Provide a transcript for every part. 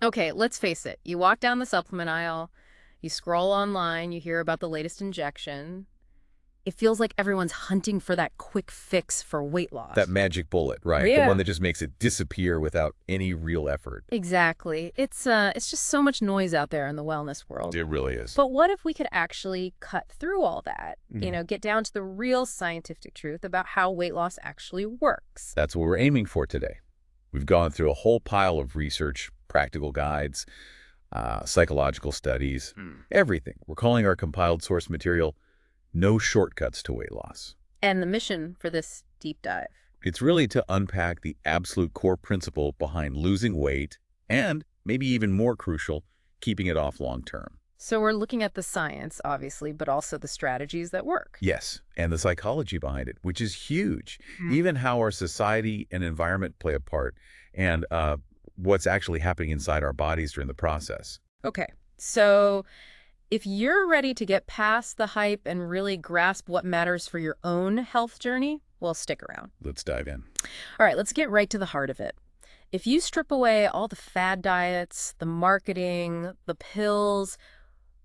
Okay, let's face it. You walk down the supplement aisle, you scroll online, you hear about the latest injection. It feels like everyone's hunting for that quick fix for weight That loss. magic bullet, right? The one Yeah. that just makes it disappear without any real effort. Exactly. It's just so much noise out there in the wellness world. It really is. But what if we could actually cut through all that? Mhm. Get down to the real scientific truth about how weight loss actually works. That's what we're aiming for today. We've gone through a whole pile of research, practical guides, psychological studies, everything. We're calling our compiled source material No Shortcuts to Weight Loss. And the mission for this deep dive. It's really to unpack the absolute core principle behind losing weight and, maybe even more crucial, keeping it off long term. So we're looking at the science, obviously, but also the strategies that work. Yes, and the psychology behind it, which is huge. Mm. Even how our society and environment play a part, and what's actually happening inside our bodies during the process. Okay, so if you're ready to get past the hype and really grasp what matters for your own health journey, well, stick around. Let's dive in. All right, let's get right to the heart of it. If you strip away all the fad diets, the marketing, the pills,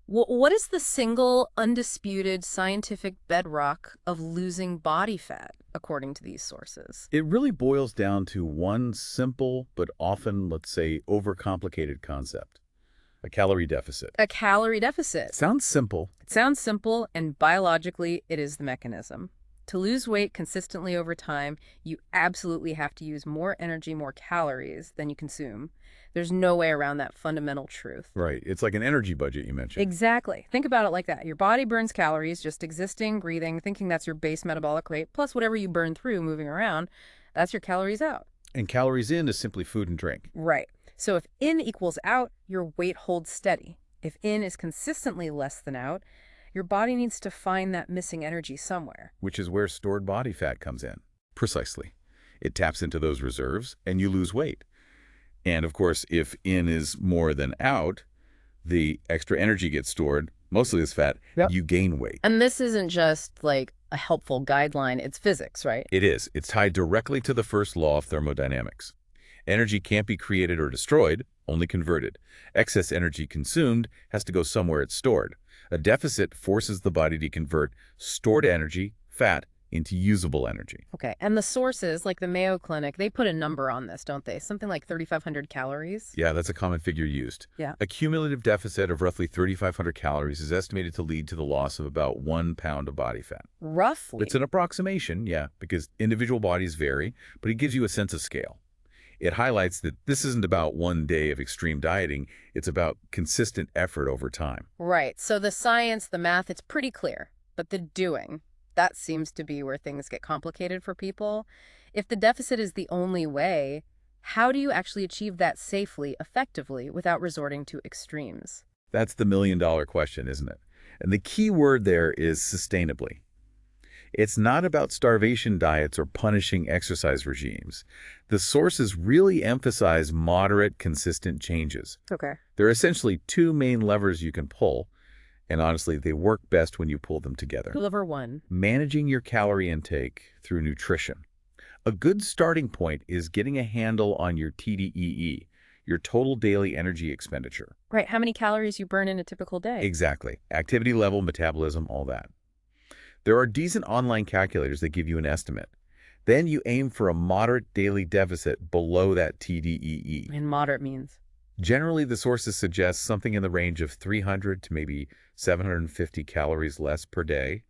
what is the single undisputed scientific bedrock of losing body fat, according to these sources? It really boils down to one simple but often, let's say, overcomplicated concept: a calorie deficit. A calorie deficit. Sounds simple. It sounds simple, and biologically, it is the mechanism. To lose weight consistently over time, you absolutely have to use more energy, more calories than you consume. There's no way around that fundamental truth. Right. It's like an energy budget you mentioned. Exactly. Think about it like that. Your body burns calories just existing, breathing, thinking that's your base metabolic rate, plus whatever you burn through moving around. That's your calories out. And calories in is simply food and drink. Right. So if in equals out, your weight holds steady. If in is consistently less than out, your body needs to find that missing energy somewhere. Which is where stored body fat comes in. Precisely. It taps into those reserves, and you lose weight. And of course, if in is more than out, the extra energy gets stored, mostly as fat, Yep. you gain weight. And this isn't just like a helpful guideline, it's physics, right? It is. It's tied directly to the first law of thermodynamics. Energy can't be created or destroyed, only converted. Excess energy consumed has to go somewhere it's stored. A deficit forces the body to convert stored energy, fat, into usable energy. Okay. And the sources, like the Mayo Clinic, they put a number on this, don't they? Something like 3,500 calories? Yeah, that's a common figure used. Yeah. A cumulative deficit of roughly 3,500 calories is estimated to lead to the loss of about 1 pound of body fat. Roughly. It's an approximation, yeah, because individual bodies vary, but it gives you a sense of scale. It highlights that this isn't about one day of extreme dieting, it's about consistent effort over time. Right. So the science, the math, it's pretty clear. But the doing, that seems to be where things get complicated for people. If the deficit is the only way, how do you actually achieve that safely, effectively, without resorting to extremes? That's the million-dollar question, isn't it? And the key word there is sustainably. It's not about starvation diets or punishing exercise regimes. The sources really emphasize moderate, consistent changes. Okay. There are essentially two main levers you can pull, and honestly, they work best when you pull them together. Lever one. Managing your calorie intake through nutrition. A good starting point is getting a handle on your TDEE, your total daily energy expenditure. Right. How many calories you burn in a typical day? Exactly. Activity level, metabolism, all that. There are decent online calculators that give you an estimate. Then you aim for a moderate daily deficit below that TDEE. And moderate means? Generally, the sources suggest something in the range of 300 to maybe 750 calories less per day.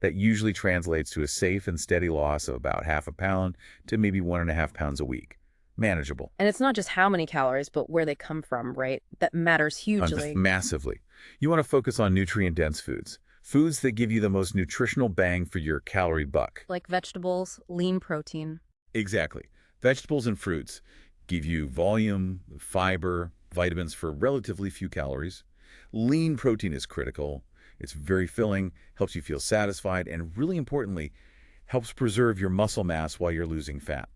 That usually translates to a safe and steady loss of about half a pound to maybe 1.5 pounds a week. Manageable. And it's not just how many calories, but where they come from, right? That matters hugely. Massively. You want to focus on nutrient-dense foods. Foods that give you the most nutritional bang for your calorie buck. Like vegetables, lean protein. Exactly. Vegetables and fruits give you volume, fiber, vitamins for relatively few calories. Lean protein is critical. It's very filling, helps you feel satisfied, and really importantly, helps preserve your muscle mass while you're losing fat.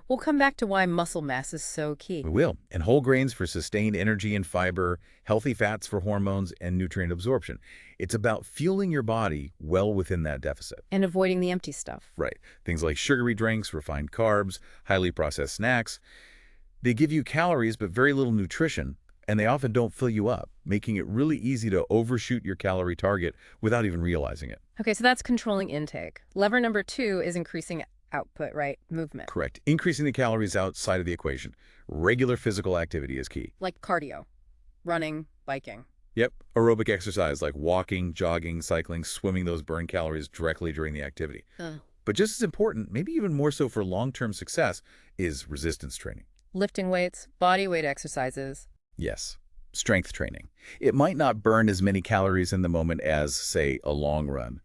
We'll come back to why muscle mass is so key. We will. And whole grains for sustained energy and fiber, healthy fats for hormones and nutrient absorption. It's about fueling your body well within that deficit. And avoiding the empty stuff. Right. Things like sugary drinks, refined carbs, highly processed snacks. They give you calories but very little nutrition, and they often don't fill you up, making it really easy to overshoot your calorie target without even realizing it. Okay, so that's controlling intake. Lever number two is increasing output, right? Movement. Correct. Increasing the calories outside of the equation. Regular physical activity is key. Like cardio, running, biking. Yep, aerobic exercise like walking, jogging, cycling, swimming, those burn calories directly during the activity. But just as important, maybe even more so for long-term success, is resistance training. Lifting weights, body weight exercises. Yes, strength training. It might not burn as many calories in the moment as, say, a long run,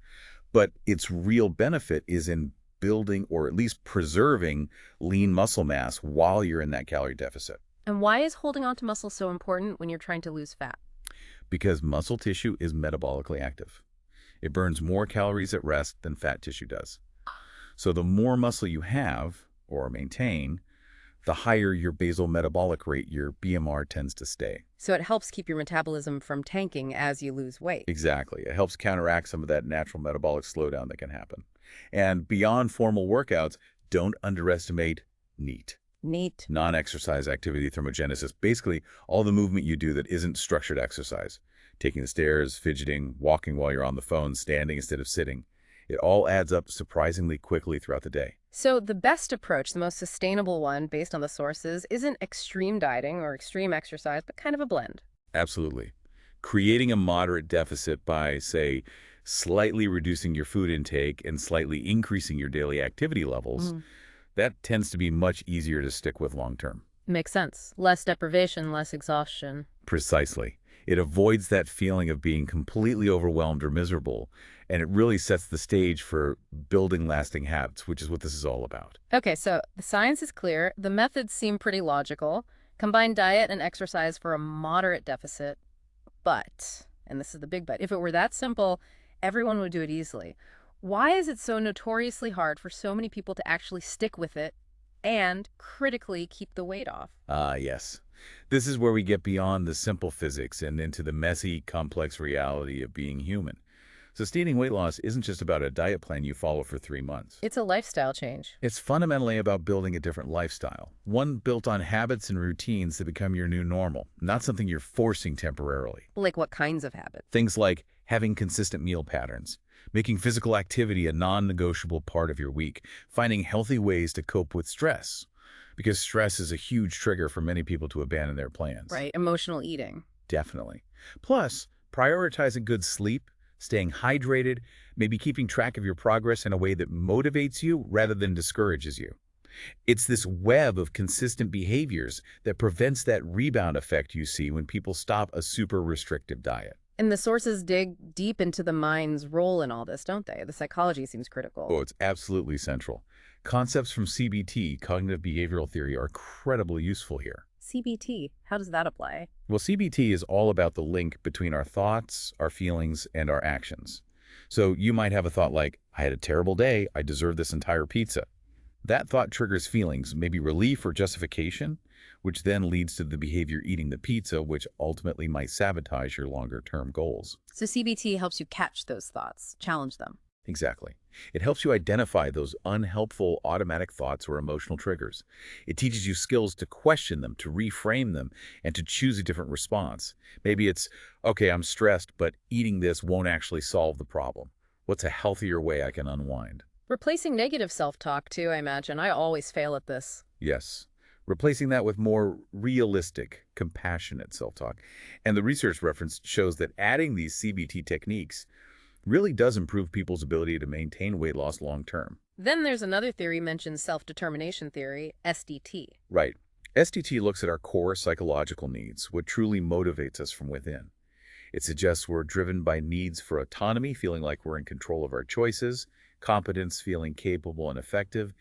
but its real benefit is in building or at least preserving lean muscle mass while you're in that calorie deficit. And why is holding on to muscle so important when you're trying to lose fat? Because muscle tissue is metabolically active. It burns more calories at rest than fat tissue does. So the more muscle you have or maintain, the higher your basal metabolic rate, your BMR, tends to stay. So it helps keep your metabolism from tanking as you lose weight. Exactly. It helps counteract some of that natural metabolic slowdown that can happen. And beyond formal workouts, don't underestimate NEAT. Neat. Non-exercise activity thermogenesis. Basically, all the movement you do that isn't structured exercise. Taking the stairs, fidgeting, walking while you're on the phone, standing instead of sitting. It all adds up surprisingly quickly throughout the day. So the best approach, the most sustainable one based on the sources, isn't extreme dieting or extreme exercise, but kind of a blend. Absolutely. Creating a moderate deficit by, say, slightly reducing your food intake and slightly increasing your daily activity levels, that tends to be much easier to stick with long term. Makes sense. Less deprivation, less exhaustion. Precisely. It avoids that feeling of being completely overwhelmed or miserable, and it really sets the stage for building lasting habits, which is what this is all about. Okay, so the science is clear. The methods seem pretty logical. Combine diet and exercise for a moderate deficit. But, and this is the big but, if it were that simple, everyone would do it easily. Why is it so notoriously hard for so many people to actually stick with it and critically keep the weight off? Yes. This is where we get beyond the simple physics and into the messy, complex reality of being human. Sustaining weight loss isn't just about a diet plan you follow for 3 months. It's a lifestyle change. It's fundamentally about building a different lifestyle, one built on habits and routines that become your new normal, not something you're forcing temporarily. Like what kinds of habits? Things like having consistent meal patterns, making physical activity a non-negotiable part of your week, finding healthy ways to cope with stress, because stress is a huge trigger for many people to abandon their plans. Right, emotional eating. Definitely. Plus, prioritizing good sleep, staying hydrated, maybe keeping track of your progress in a way that motivates you rather than discourages you. It's this web of consistent behaviors that prevents that rebound effect you see when people stop a super restrictive diet. And the sources dig deep into the mind's role in all this, don't they? The psychology seems critical. Oh, it's absolutely central. Concepts from CBT, cognitive behavioral theory, are incredibly useful here. CBT, how does that apply? Well, CBT is all about the link between our thoughts, our feelings, and our actions. So you might have a thought like, I had a terrible day, I deserve this entire pizza. That thought triggers feelings, maybe relief or justification, which then leads to the behavior eating the pizza, which ultimately might sabotage your longer-term goals. So CBT helps you catch those thoughts, challenge them. Exactly. It helps you identify those unhelpful automatic thoughts or emotional triggers. It teaches you skills to question them, to reframe them, and to choose a different response. Maybe it's, okay, I'm stressed, but eating this won't actually solve the problem. What's a healthier way I can unwind? Replacing negative self-talk, too, I imagine. I always fail at this. Yes. Replacing that with more realistic, compassionate self-talk. And the research reference shows that adding these CBT techniques really does improve people's ability to maintain weight loss long term. Then there's another theory mentioned, self-determination theory, SDT. Right. SDT looks at our core psychological needs, what truly motivates us from within. It suggests we're driven by needs for autonomy, feeling like we're in control of our choices, competence, feeling capable and effective,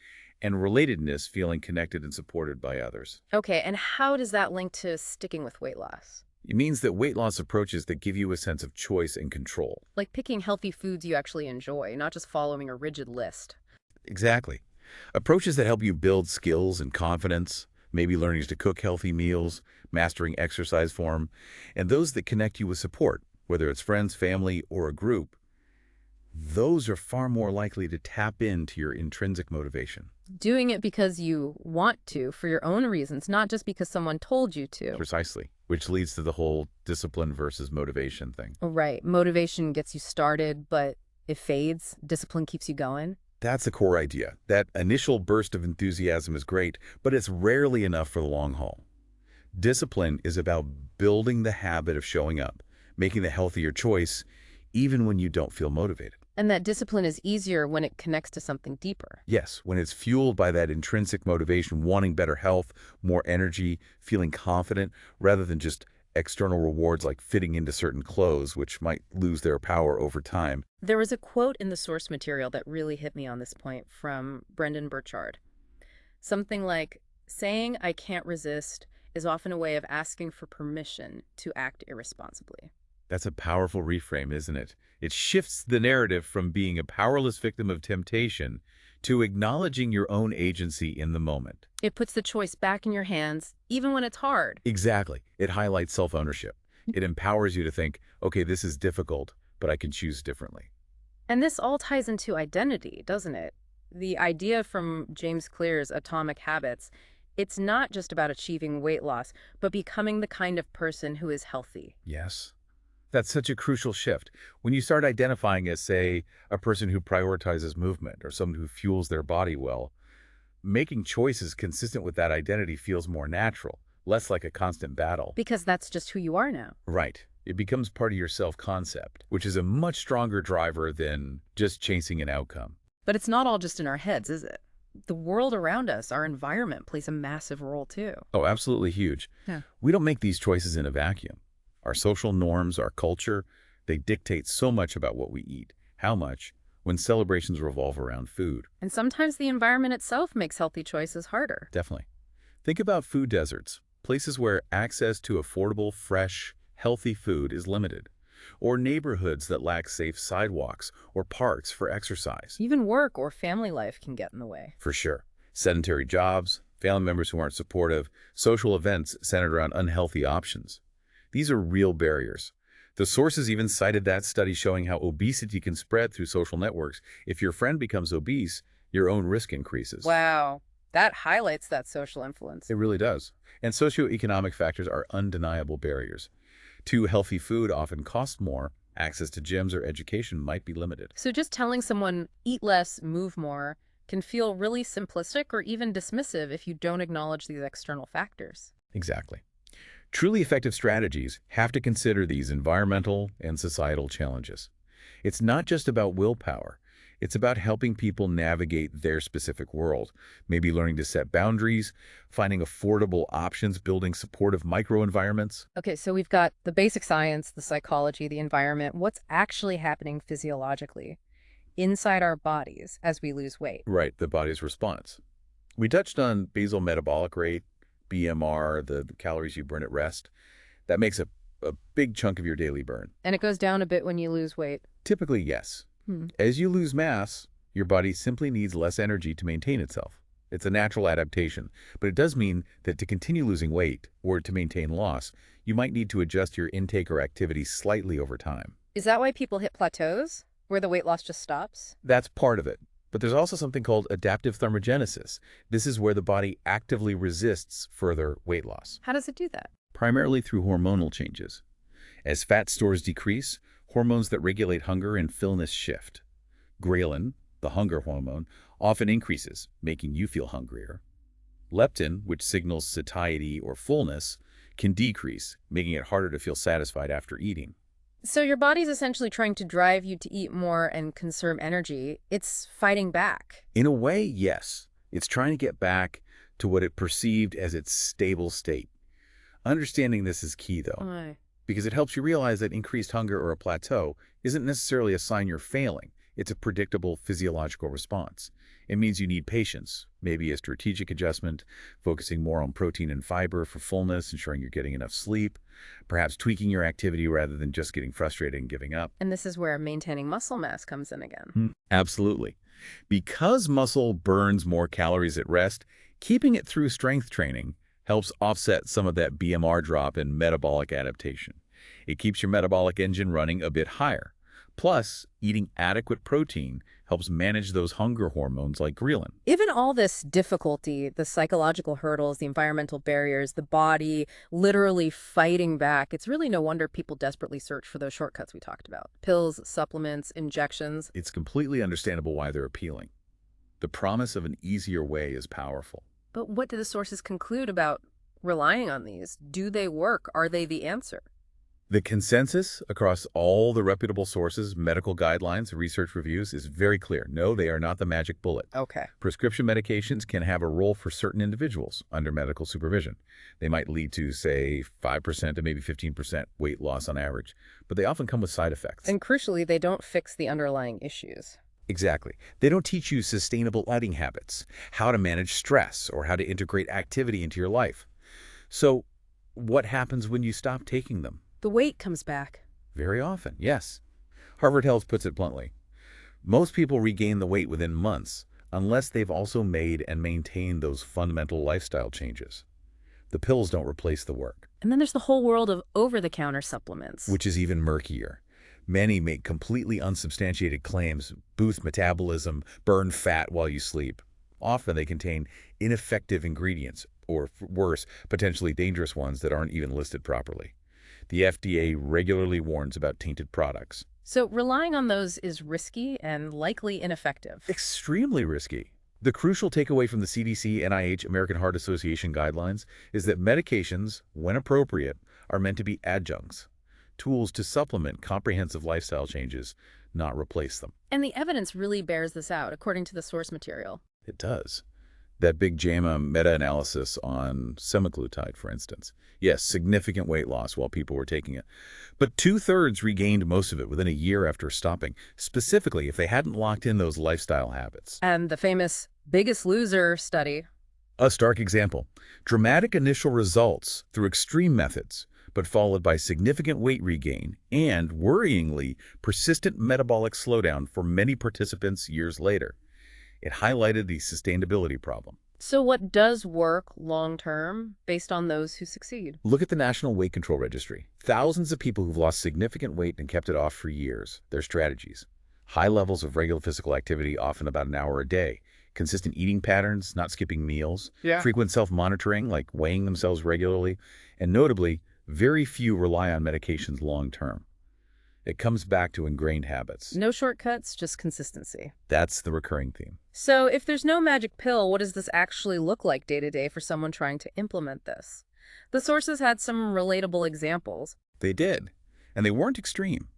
and relatedness, feeling connected and supported by others. Okay, and how does that link to sticking with weight loss? It means that weight loss approaches that give you a sense of choice and control. Like picking healthy foods you actually enjoy, not just following a rigid list. Exactly. Approaches that help you build skills and confidence, maybe learning to cook healthy meals, mastering exercise form, and those that connect you with support, whether it's friends, family, or a group, those are far more likely to tap into your intrinsic motivation. Doing it because you want to, for your own reasons, not just because someone told you to. Precisely, which leads to the whole discipline versus motivation thing. Right. Motivation gets you started, but it fades. Discipline keeps you going. That's the core idea. That initial burst of enthusiasm is great, but it's rarely enough for the long haul. Discipline is about building the habit of showing up, making the healthier choice, even when you don't feel motivated. And that discipline is easier when it connects to something deeper. Yes, when it's fueled by that intrinsic motivation, wanting better health, more energy, feeling confident, rather than just external rewards like fitting into certain clothes, which might lose their power over time. There was a quote in the source material that really hit me on this point from Brendan Burchard. Something like, saying I can't resist is often a way of asking for permission to act irresponsibly. That's a powerful reframe, isn't it? It shifts the narrative from being a powerless victim of temptation to acknowledging your own agency in the moment. It puts the choice back in your hands, even when it's hard. Exactly. It highlights self-ownership. It empowers you to think, okay, this is difficult, but I can choose differently. And this all ties into identity, doesn't it? The idea from James Clear's Atomic Habits, it's not just about achieving weight loss, but becoming the kind of person who is healthy. Yes. That's such a crucial shift. When you start identifying as, say, a person who prioritizes movement or someone who fuels their body well, making choices consistent with that identity feels more natural, less like a constant battle. Because that's just who you are now. Right. It becomes part of your self-concept, which is a much stronger driver than just chasing an outcome. But it's not all just in our heads, is it? The world around us, our environment, plays a massive role too. Oh, absolutely huge. Yeah. We don't make these choices in a vacuum. Our social norms, our culture, they dictate so much about what we eat, how much, when celebrations revolve around food. And sometimes the environment itself makes healthy choices harder. Definitely. Think about food deserts, places where access to affordable, fresh, healthy food is limited, or neighborhoods that lack safe sidewalks or parks for exercise. Even work or family life can get in the way. For sure. Sedentary jobs, family members who aren't supportive, social events centered around unhealthy options. These are real barriers. The sources even cited that study showing how obesity can spread through social networks. If your friend becomes obese, your own risk increases. Wow. That highlights that social influence. It really does. And socioeconomic factors are undeniable barriers. Too healthy food often costs more. Access to gyms or education might be limited. So just telling someone, eat less, move more, can feel really simplistic or even dismissive if you don't acknowledge these external factors. Exactly. Truly effective strategies have to consider these environmental and societal challenges. It's not just about willpower. It's about helping people navigate their specific world, maybe learning to set boundaries, finding affordable options, building supportive microenvironments. Okay, so we've got the basic science, the psychology, the environment. What's actually happening physiologically inside our bodies as we lose weight? Right, the body's response. We touched on basal metabolic rate, BMR, the calories you burn at rest. That makes a big chunk of your daily burn. And it goes down a bit when you lose weight. Typically, yes. As you lose mass, your body simply needs less energy to maintain itself. It's a natural adaptation, but it does mean that to continue losing weight or to maintain loss, you might need to adjust your intake or activity slightly over time. Is that why people hit plateaus, where the weight loss just stops? That's part of it. But there's also something called adaptive thermogenesis. This is where the body actively resists further weight loss, How does it do that? primarily through hormonal changes. As fat stores decrease, hormones that regulate hunger and fullness shift. Ghrelin, the hunger hormone, often increases, making you feel hungrier. Leptin, which signals satiety or fullness, can decrease, making it harder to feel satisfied after eating. So your body's essentially trying to drive you to eat more and conserve energy. It's fighting back. In a way, yes. It's trying to get back to what it perceived as its stable state. Understanding this is key, though, Aye. because it helps you realize that increased hunger or a plateau isn't necessarily a sign you're failing. It's a predictable physiological response. It means you need patience, maybe a strategic adjustment, focusing more on protein and fiber for fullness, ensuring you're getting enough sleep, perhaps tweaking your activity rather than just getting frustrated and giving up. And this is where maintaining muscle mass comes in again. Absolutely. Because muscle burns more calories at rest, keeping it through strength training helps offset some of that BMR drop in metabolic adaptation. It keeps your metabolic engine running a bit higher. Plus, eating adequate protein helps manage those hunger hormones like ghrelin. Given all this difficulty, the psychological hurdles, the environmental barriers, the body literally fighting back, it's really no wonder people desperately search for those shortcuts we talked about. Pills, supplements, injections. It's completely understandable why they're appealing. The promise of an easier way is powerful. But what do the sources conclude about relying on these? Do they work? Are they the answer? The consensus across all the reputable sources, medical guidelines, research reviews is very clear. No, they are not the magic bullet. Okay. Prescription medications can have a role for certain individuals under medical supervision. They might lead to, say, 5% to maybe 15% weight loss on average, but they often come with side effects. And crucially, they don't fix the underlying issues. Exactly. They don't teach you sustainable eating habits, how to manage stress, or how to integrate activity into your life. So, what happens when you stop taking them? The weight comes back. Very often, yes. Harvard Health puts it bluntly. Most people regain the weight within months, unless they've also made and maintained those fundamental lifestyle changes. The pills don't replace the work. And then there's the whole world of over-the-counter supplements. Which is even murkier. Many make completely unsubstantiated claims, boost metabolism, burn fat while you sleep. Often they contain ineffective ingredients, or worse, potentially dangerous ones that aren't even listed properly. The FDA regularly warns about tainted products. So relying on those is risky and likely ineffective. Extremely risky. The crucial takeaway from the CDC, NIH, American Heart Association guidelines is that medications, when appropriate, are meant to be adjuncts, tools to supplement comprehensive lifestyle changes, not replace them. And the evidence really bears this out, according to the source material. It does. That big JAMA meta-analysis on semaglutide, for instance. Yes, significant weight loss while people were taking it. But 2/3 regained most of it within a year after stopping, specifically if they hadn't locked in those lifestyle habits. And the famous Biggest Loser study. A stark example. Dramatic initial results through extreme methods, but followed by significant weight regain and, worryingly, persistent metabolic slowdown for many participants years later. It highlighted the sustainability problem. So what does work long-term based on those who succeed? Look at the National Weight Control Registry. Thousands of people who've lost significant weight and kept it off for years. Their strategies. High levels of regular physical activity, often about an hour a day. Consistent eating patterns, not skipping meals. Frequent self-monitoring, like weighing themselves regularly. And notably, very few rely on medications long-term. It comes back to ingrained habits. No shortcuts, just consistency. That's the recurring theme. So if there's no magic pill, what does this actually look like day to day for someone trying to implement this? The sources had some relatable examples. They did, and they weren't extreme.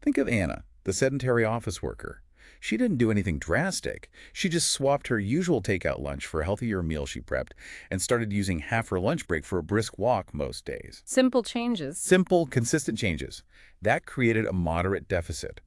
Think of Anna, the sedentary office worker. She didn't do anything drastic. She just swapped her usual takeout lunch for a healthier meal she prepped and started using half her lunch break for a brisk walk most days. Simple changes. Simple, consistent changes. That created a moderate deficit.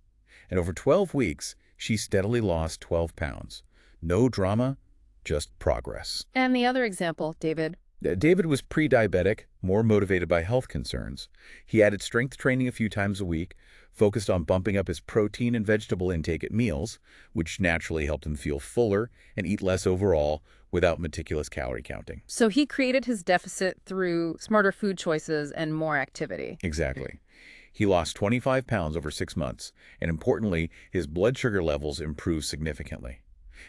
And over 12 weeks, she steadily lost 12 pounds. No drama, just progress. And the other example, David. David was pre-diabetic, more motivated by health concerns. He added strength training a few times a week, focused on bumping up his protein and vegetable intake at meals, which naturally helped him feel fuller and eat less overall without meticulous calorie counting. So he created his deficit through smarter food choices and more activity. Exactly. He lost 25 pounds over 6 months, and importantly, his blood sugar levels improved significantly.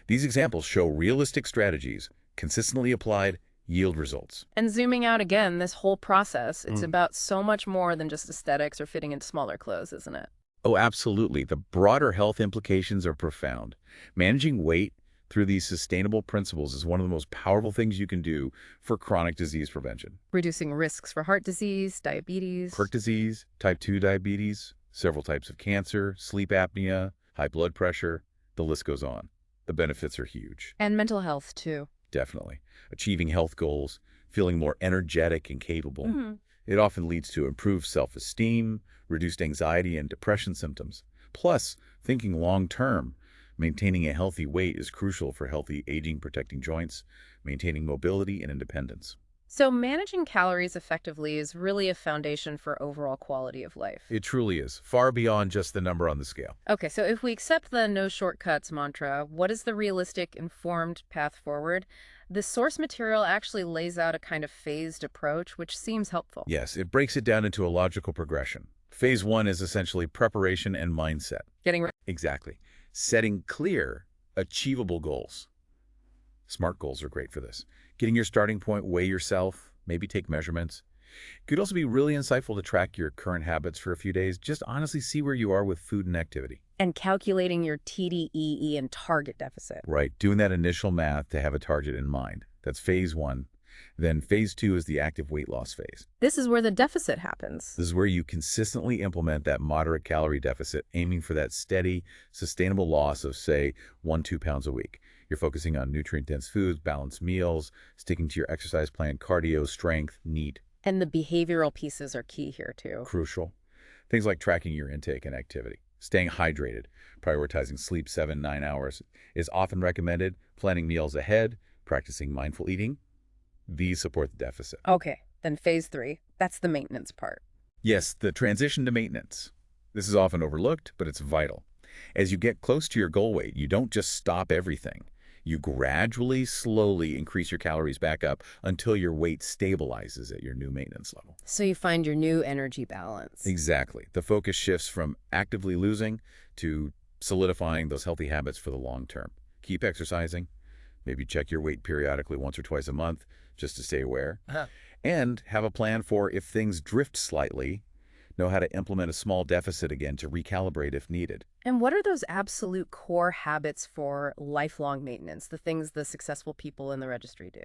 These examples show realistic strategies, consistently applied, yield results. And zooming out again, this whole process, it's about so much more than just aesthetics or fitting into smaller clothes, isn't it? Oh, absolutely. The broader health implications are profound. Managing weight through these sustainable principles is one of the most powerful things you can do for chronic disease prevention. Reducing risks for heart disease, diabetes. Heart disease, type 2 diabetes, several types of cancer, sleep apnea, high blood pressure, the list goes on. The benefits are huge. And mental health, too. Definitely. Achieving health goals, feeling more energetic and capable. It often leads to improved self-esteem, reduced anxiety and depression symptoms. Plus, thinking long-term, maintaining a healthy weight is crucial for healthy aging, protecting joints, maintaining mobility and independence. So managing calories effectively is really a foundation for overall quality of life. It truly is, far beyond just the number on the scale. Okay, so if we accept the no shortcuts mantra, what is the realistic, informed path forward? The source material actually lays out a kind of phased approach, which seems helpful. Yes, it breaks it down into a logical progression. Phase one is essentially preparation and mindset. Getting ready. Exactly. Setting clear, achievable goals. SMART goals are great for this. Getting your starting point, weigh yourself, maybe take measurements. It could also be really insightful to track your current habits for a few days. Just honestly see where you are with food and activity. And calculating your TDEE and target deficit. Right. Doing that initial math to have a target in mind. That's phase one. Then phase two is the active weight loss phase. This is where the deficit happens. This is where you consistently implement that moderate calorie deficit, aiming for that steady, sustainable loss of, say, 1-2 pounds a week. You're focusing on nutrient-dense foods, balanced meals, sticking to your exercise plan, cardio, strength, NEAT. And the behavioral pieces are key here, too. Crucial. Things like tracking your intake and activity, staying hydrated, prioritizing sleep 7-9 hours is often recommended, planning meals ahead, practicing mindful eating. These support the deficit. Okay, then phase 3. That's the maintenance part. Yes, the transition to maintenance. This is often overlooked, but it's vital. As you get close to your goal weight, you don't just stop everything. You gradually, slowly increase your calories back up until your weight stabilizes at your new maintenance level. So you find your new energy balance. Exactly. The focus shifts from actively losing to solidifying those healthy habits for the long term. Keep exercising. Maybe check your weight periodically once or twice a month just to stay aware. And have a plan for if things drift slightly, know how to implement a small deficit again to recalibrate if needed. And what are those absolute core habits for lifelong maintenance, the things the successful people in the registry do?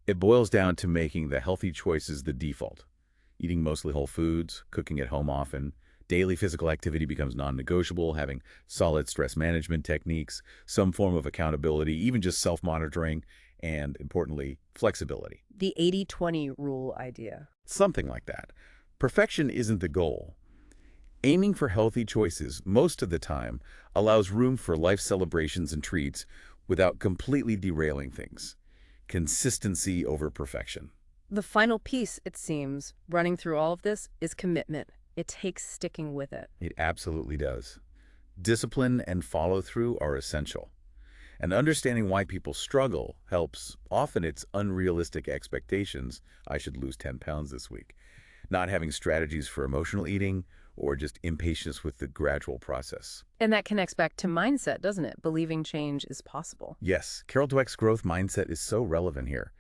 It boils down to making the healthy choices the default. Eating mostly whole foods, cooking at home often, daily physical activity becomes non-negotiable, having solid stress management techniques, some form of accountability, even just self-monitoring, and importantly, flexibility. The 80-20 rule idea. Something like that. Perfection isn't the goal. Aiming for healthy choices most of the time allows room for life celebrations and treats without completely derailing things. Consistency over perfection. The final piece, it seems, running through all of this, is commitment. It takes sticking with it. It absolutely does. Discipline and follow-through are essential. And understanding why people struggle helps. Often it's unrealistic expectations. I should lose 10 pounds this week. Not having strategies for emotional eating, or just impatience with the gradual process. And that connects back to mindset, doesn't it? Believing change is possible. Yes, Carol Dweck's growth mindset is so relevant here.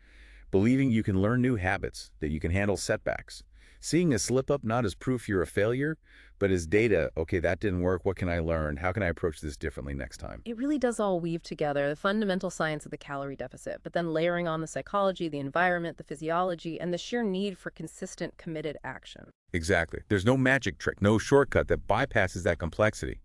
Believing you can learn new habits, that you can handle setbacks. Seeing a slip-up not as proof you're a failure, but as data, okay, that didn't work, what can I learn? How can I approach this differently next time? It really does all weave together, the fundamental science of the calorie deficit, but then layering on the psychology, the environment, the physiology, and the sheer need for consistent, committed action. Exactly. There's no magic trick, no shortcut that bypasses that complexity.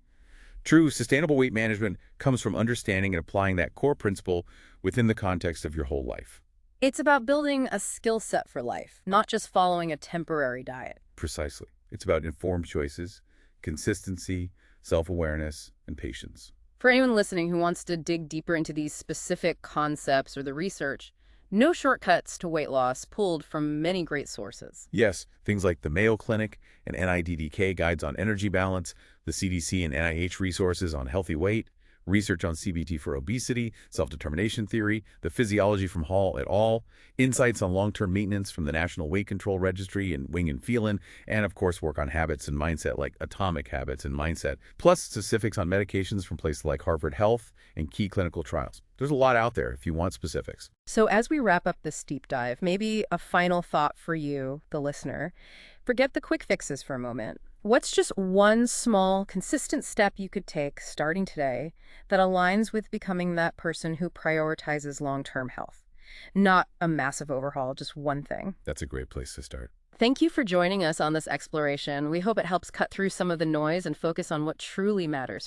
True, sustainable weight management comes from understanding and applying that core principle within the context of your whole life. It's about building a skill set for life, not just following a temporary diet. Precisely. It's about informed choices, consistency, self-awareness, and patience. For anyone listening who wants to dig deeper into these specific concepts or the research, no shortcuts to weight loss pulled from many great sources. Yes, things like the Mayo Clinic and NIDDK guides on energy balance, the CDC and NIH resources on healthy weight, research on CBT for obesity, self-determination theory, the physiology from Hall et al., insights on long-term maintenance from the National Weight Control Registry and Wing and Phelan, and of course work on habits and mindset like Atomic Habits and Mindset, plus specifics on medications from places like Harvard Health and key clinical trials. There's a lot out there if you want specifics. So as we wrap up this deep dive, maybe a final thought for you, the listener. Forget the quick fixes for a moment. What's just one small, consistent step you could take starting today that aligns with becoming that person who prioritizes long-term health? Not a massive overhaul, just one thing. That's a great place to start. Thank you for joining us on this exploration. We hope it helps cut through some of the noise and focus on what truly matters